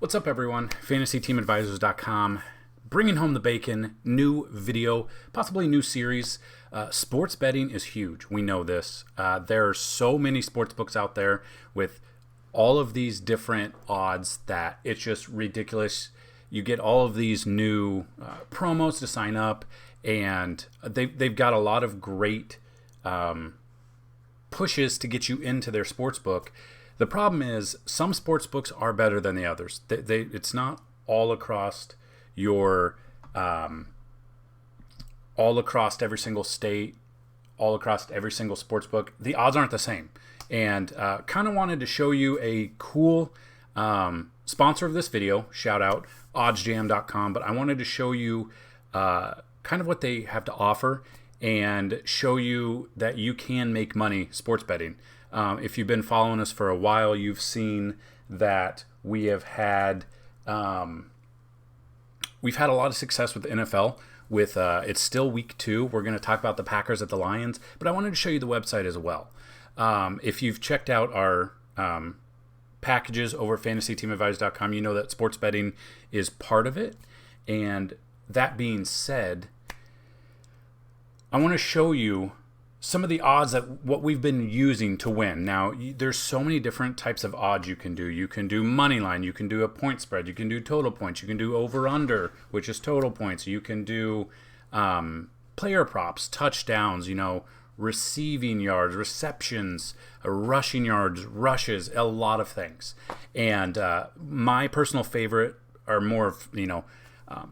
What's up, everyone? FantasyTeamAdvisors.com, bringing home the bacon. New video, possibly new series. Sports betting is huge. We know this. There are so many sports books out there with all of these different odds that it's just ridiculous. You get all of these new promos to sign up, and they've got a lot of great pushes to get you into their sports book. The problem is some sports books are better than the others. It's not all across your all across every single state, all across every single sports book. The odds aren't the same. And kind of wanted to show you a cool sponsor of this video, shout out oddsjam.com, but I wanted to show you kind of what they have to offer and show you that you can make money sports betting. If you've been following us for a while, you've seen that we've had a lot of success with the NFL. With it's still week 2. We're going to talk about the Packers at the Lions, but I wanted to show you the website as well. If you've checked out our packages over at FantasyTeamAdvisors.com, you know that sports betting is part of it. And that being said, I want to show you some of the odds that what we've been using to win. Now, there's so many different types of odds you can do. You can do money line, you can do a point spread, you can do total points, you can do over under, which is total points. You can do player props, touchdowns, receiving yards, receptions, rushing yards, rushes, a lot of things. And my personal favorite are more of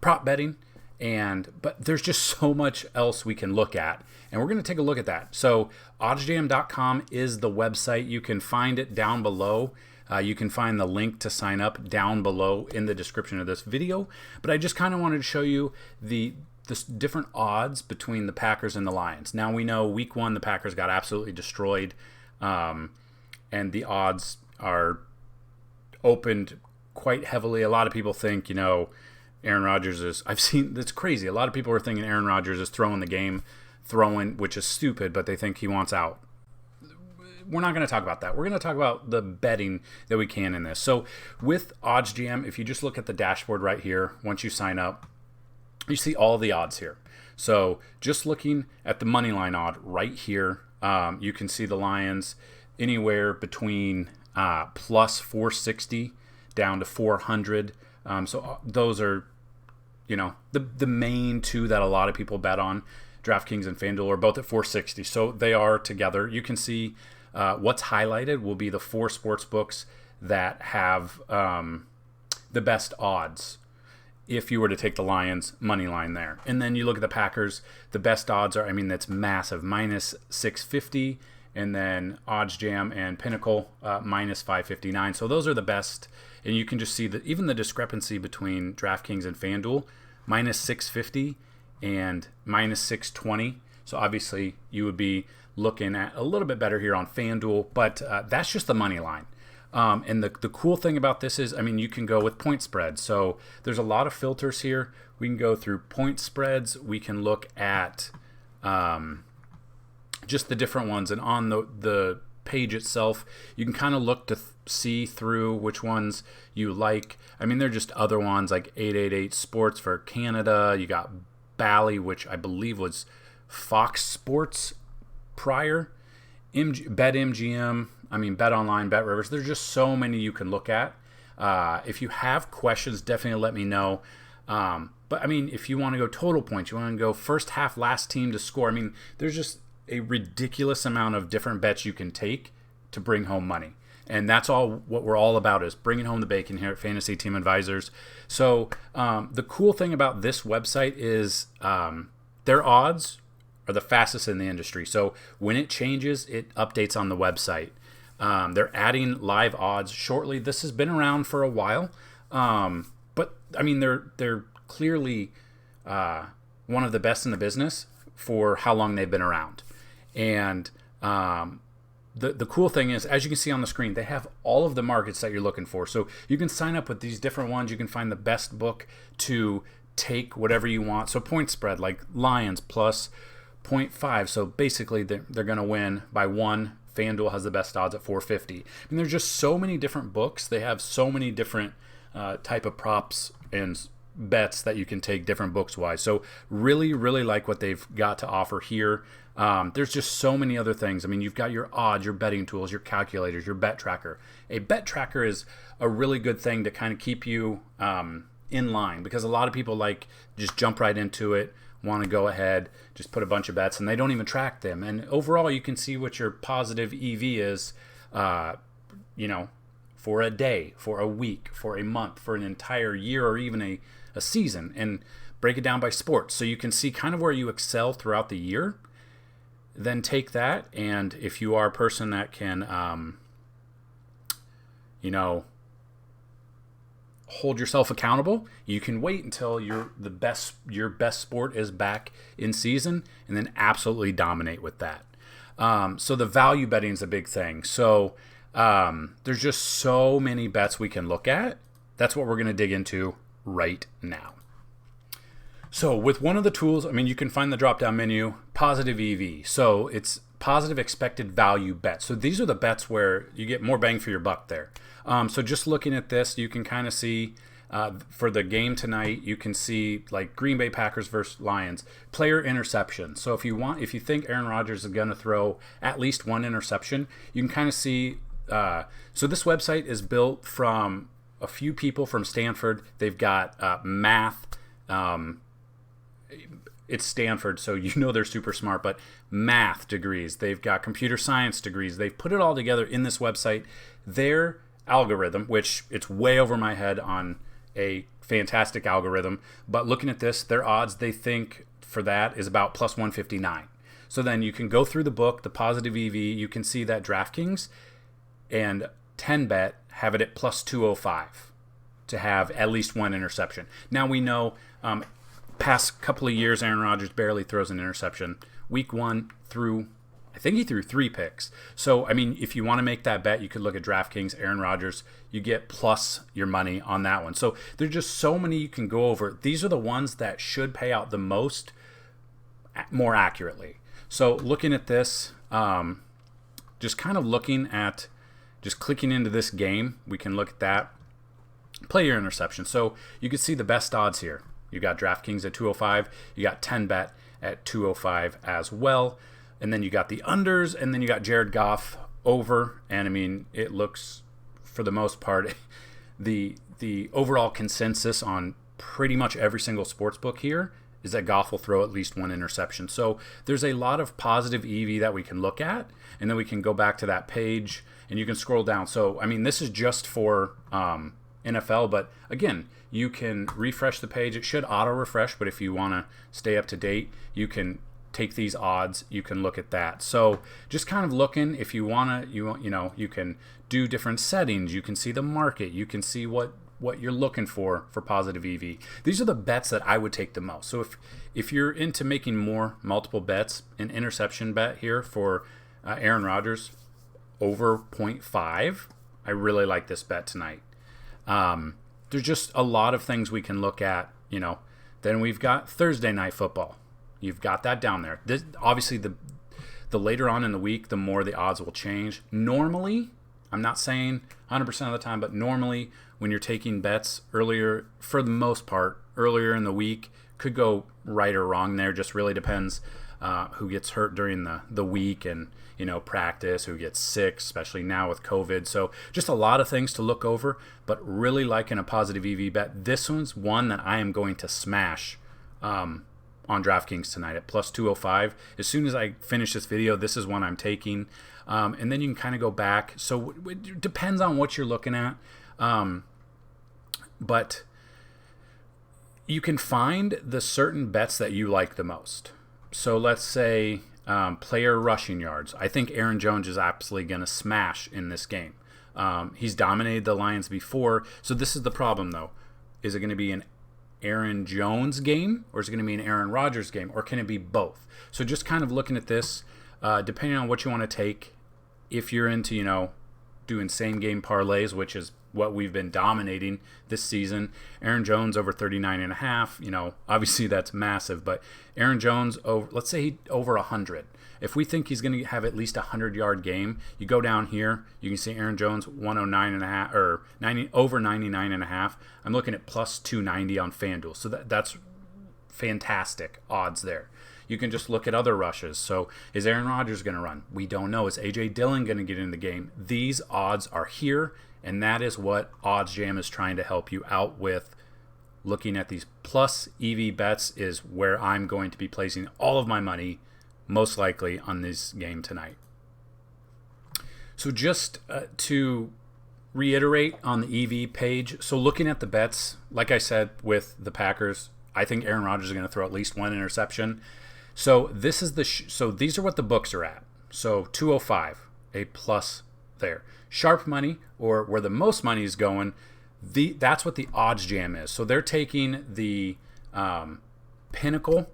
prop betting. But there's just so much else we can look at, and we're going to take a look at that. So oddsjam.com is the website. You can find it down below. You can find the link to sign up down below in the description of this video. But I just kind of wanted to show you the different odds between the Packers and the Lions. Now, we know week 1 the Packers got absolutely destroyed, and the odds are opened quite heavily. A lot of people think, Aaron Rodgers is, that's crazy. A lot of people are thinking Aaron Rodgers is throwing the game, which is stupid, but they think he wants out. We're not going to talk about that. We're going to talk about the betting that we can in this. So with OddsJam, if you just look at the dashboard right here, once you sign up, you see all the odds here. So just looking at the money line odd right here, you can see the Lions anywhere between plus 460 down to 400. So those are, the main two that a lot of people bet on. DraftKings and FanDuel are both at 460. So they are together. You can see what's highlighted will be the 4 sports books that have the best odds if you were to take the Lions money line there. And then you look at the Packers, the best odds are, that's massive, minus 650. And then OddsJam and Pinnacle, minus 559. So those are the best. And you can just see that even the discrepancy between DraftKings and FanDuel, minus 650 and minus 620. So obviously you would be looking at a little bit better here on FanDuel, but that's just the money line. And the cool thing about this is, you can go with point spreads. So there's a lot of filters here. We can go through point spreads. We can look at just the different ones. And on the page itself, you can kind of look to see through which ones you like. There are just other ones like 888 Sports for Canada. You got Bally, which I believe was Fox Sports prior. BetMGM, Bet Online, Bet Rivers. There's just so many you can look at. If you have questions, definitely let me know. But if you want to go total points, you want to go first half, last team to score. There's just a ridiculous amount of different bets you can take to bring home money. And that's all what we're all about, is bringing home the bacon here at Fantasy Team Advisors. So the cool thing about this website is their odds are the fastest in the industry. So when it changes, it updates on the website. They're adding live odds shortly. This has been around for a while. But they're clearly one of the best in the business for how long they've been around. And the cool thing is, as you can see on the screen, they have all of the markets that you're looking for. So you can sign up with these different ones. You can find the best book to take whatever you want. So point spread, like Lions plus 0.5. So basically they're going to win by 1. FanDuel has the best odds at 450. There's just so many different books. They have so many different type of props and bets that you can take different books wise. So really, really like what they've got to offer here. There's just so many other things. I mean, you've got your odds, your betting tools, your calculators, your bet tracker. A bet tracker is a really good thing to kind of keep you in line, because a lot of people like just jump right into it, want to go ahead, just put a bunch of bets, and they don't even track them. And overall, you can see what your positive EV is, for a day, for a week, for a month, for an entire year, or even a season, and break it down by sports. So you can see kind of where you excel throughout the year. Then take that, and if you are a person that can, hold yourself accountable, you can wait until your best sport is back in season, and then absolutely dominate with that. So the value betting is a big thing. So there's just so many bets we can look at. That's what we're going to dig into right now. So with one of the tools, I mean, you can find the drop-down menu, positive EV. So it's positive expected value bet. So these are the bets where you get more bang for your buck there. So just looking at this, you can kind of see for the game tonight, you can see like Green Bay Packers versus Lions, player interception. So if you think Aaron Rodgers is going to throw at least one interception, you can kind of see. So this website is built from a few people from Stanford. They've got math. It's Stanford, so they're super smart, but math degrees. They've got computer science degrees. They've put it all together in this website. Their algorithm, which it's way over my head on a fantastic algorithm, but looking at this, their odds, they think for that is about plus 159. So then you can go through the book, the positive EV, you can see that DraftKings and 10bet have it at plus 205 to have at least one interception. Now we know past couple of years, Aaron Rodgers barely throws an interception. Week 1 I think he threw 3 picks. So, I mean, if you want to make that bet, you could look at DraftKings, Aaron Rodgers. You get plus your money on that one. So there's just so many you can go over. These are the ones that should pay out the most more accurately. So looking at this, just kind of looking at, just clicking into this game, we can look at that. Play your interception. So you can see the best odds here. You got DraftKings at 205. You got 10bet at 205 as well. And then you got the unders, and then you got Jared Goff over. And I mean, it looks, for the most part, the overall consensus on pretty much every single sports book here is that Goff will throw at least one interception. So there's a lot of positive EV that we can look at, and then we can go back to that page and you can scroll down. So, I mean, this is just for NFL, but again, you can refresh the page. It should auto refresh, but if you want to stay up to date, you can take these odds, you can look at that. So just kind of looking, if you want to, you can do different settings, you can see the market, you can see what you're looking for positive EV. These are the bets that I would take the most. So if you're into making multiple bets, an interception bet here for Aaron Rodgers over 0.5, I really like this bet tonight. There's just a lot of things we can look at, Then we've got Thursday night football. You've got that down there. This, obviously, the later on in the week, the more the odds will change. Normally, I'm not saying 100% of the time, but normally when you're taking bets earlier, for the most part, earlier in the week, could go right or wrong there. Just really depends who gets hurt during the week and, practice, who gets sick, especially now with COVID. So just a lot of things to look over, but really liking a positive EV bet. This one's one that I am going to smash on DraftKings tonight at plus 205. As soon as I finish this video, this is one I'm taking. And then you can kind of go back. So it depends on what you're looking at. But you can find the certain bets that you like the most. So let's say player rushing yards. I think Aaron Jones is absolutely going to smash in this game. He's dominated the Lions before. So this is the problem, though. Is it going to be an Aaron Jones game, or is it going to be an Aaron Rodgers game, or can it be both? So just kind of looking at this, depending on what you want to take, if you're into, doing same game parlays, which is what we've been dominating this season. Aaron Jones over 39.5. You know, obviously that's massive, but Aaron Jones over, let's say over 100. If we think he's going to have at least a 100-yard game, you go down here, you can see Aaron Jones 109.5 or 90 over 99.5. I'm looking at plus 290 on FanDuel, so that's fantastic odds there. You can just look at other rushes. So is Aaron Rodgers going to run? We don't know. Is A.J. Dillon going to get in the game? These odds are here, and that is what OddsJam is trying to help you out with. Looking at these plus EV bets is where I'm going to be placing all of my money, most likely on this game tonight. So just to reiterate on the EV page, so looking at the bets, like I said with the Packers, I think Aaron Rodgers is going to throw at least one interception. So this is so these are what the books are at. So 205, a plus there. Sharp money, or where the most money is going, that's what the OddsJam is. So they're taking the Pinnacle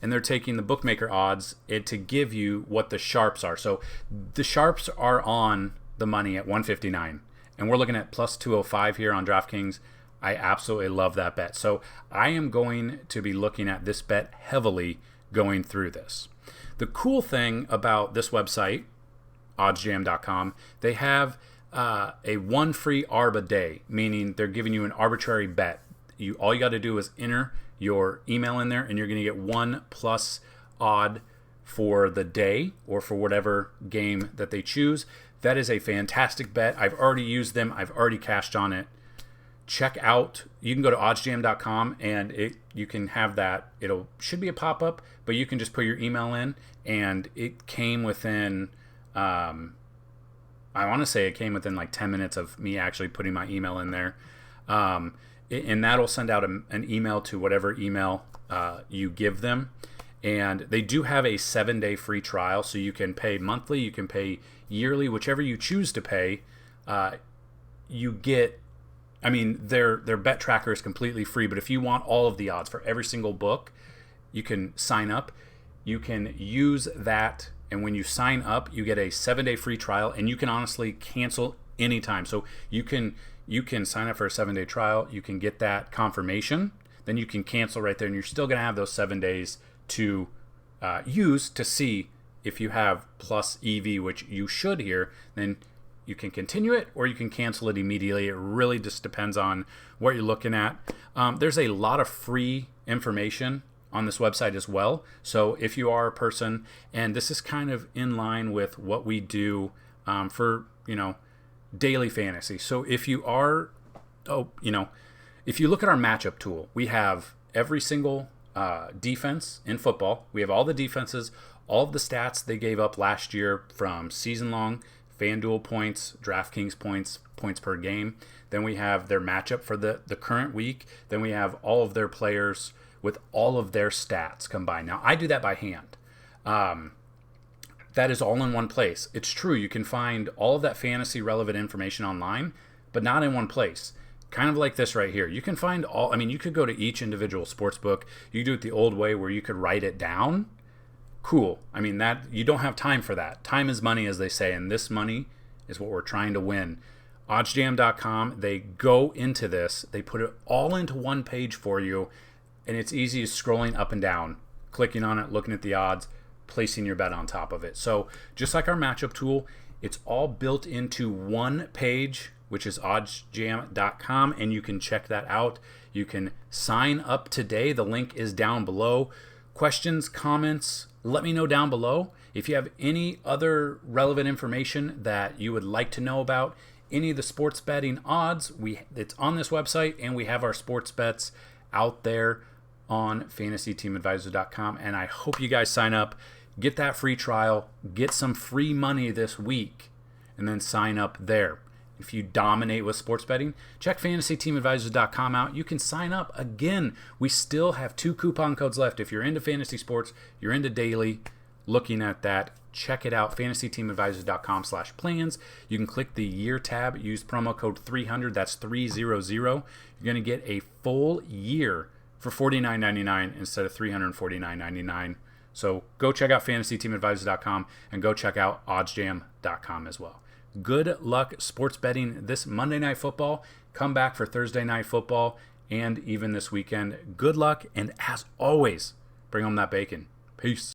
and they're taking the bookmaker odds to give you what the sharps are. So the sharps are on the money at 159, and we're looking at plus 205 here on DraftKings. I absolutely love that bet. So I am going to be looking at this bet heavily going through this. The cool thing about this website, oddsjam.com, they have a one free ARB a day, meaning they're giving you an arbitrary bet. All you got to do is enter your email in there, and you're going to get 1+ odd for the day or for whatever game that they choose. That is a fantastic bet. I've already used them. I've already cashed on it. Check out, you can go to oddsjam.com and you can have that. Should be a pop-up, but you can just put your email in, and it came within I want to say it came within like 10 minutes of me actually putting my email in there. And that'll send out an email to whatever email you give them. And they do have a 7-day free trial, so you can pay monthly, you can pay yearly, whichever you choose to pay. You get, their bet tracker is completely free, but if you want all of the odds for every single book, you can sign up. You can use that, and when you sign up, you get a 7-day free trial, and you can honestly cancel anytime. So you can sign up for a 7-day trial, you can get that confirmation, then you can cancel right there, and you're still going to have those 7 days to use to see if you have plus EV, which you should here. Then you can continue it or you can cancel it immediately. It really just depends on what you're looking at. There's a lot of free information on this website as well. So if you are a person, and this is kind of in line with what we do for, daily fantasy. So if you are, if you look at our matchup tool, we have every single defense in football. We have all the defenses, all of the stats they gave up last year from season long, FanDuel points, DraftKings points, points per game. Then we have their matchup for the current week. Then we have all of their players with all of their stats combined. Now, I do that by hand. That is all in one place. It's true, you can find all of that fantasy relevant information online, but not in one place. Kind of like this right here. You can find you could go to each individual sports book. You do it the old way where you could write it down. Cool. That you don't have time for that. Time is money, as they say, and this money is what we're trying to win. Oddsjam.com, they go into this. They put it all into one page for you, and it's easy as scrolling up and down, clicking on it, looking at the odds, placing your bet on top of it. So just like our matchup tool, it's all built into one page, which is oddsjam.com, and you can check that out. You can sign up today. The link is down below. Questions, comments, let me know down below. If you have any other relevant information that you would like to know about any of the sports betting odds, it's on this website, and we have our sports bets out there on fantasyteamadvisor.com. And I hope you guys sign up, get that free trial, get some free money this week, and then sign up there. If you dominate with sports betting, check fantasyteamadvisor.com out. You can sign up. Again, we still have 2 coupon codes left. If you're into fantasy sports, you're into daily, looking at that, check it out, fantasyteamadvisor.com/plans. You can click the year tab, use promo code 300, that's 300. You're going to get a full year for $49.99 instead of $349.99. So go check out fantasyteamadvisor.com and go check out oddsjam.com as well. good luck sports betting this Monday Night Football. Come back for Thursday Night Football and even this weekend. Good luck, and as always, bring home that bacon. Peace.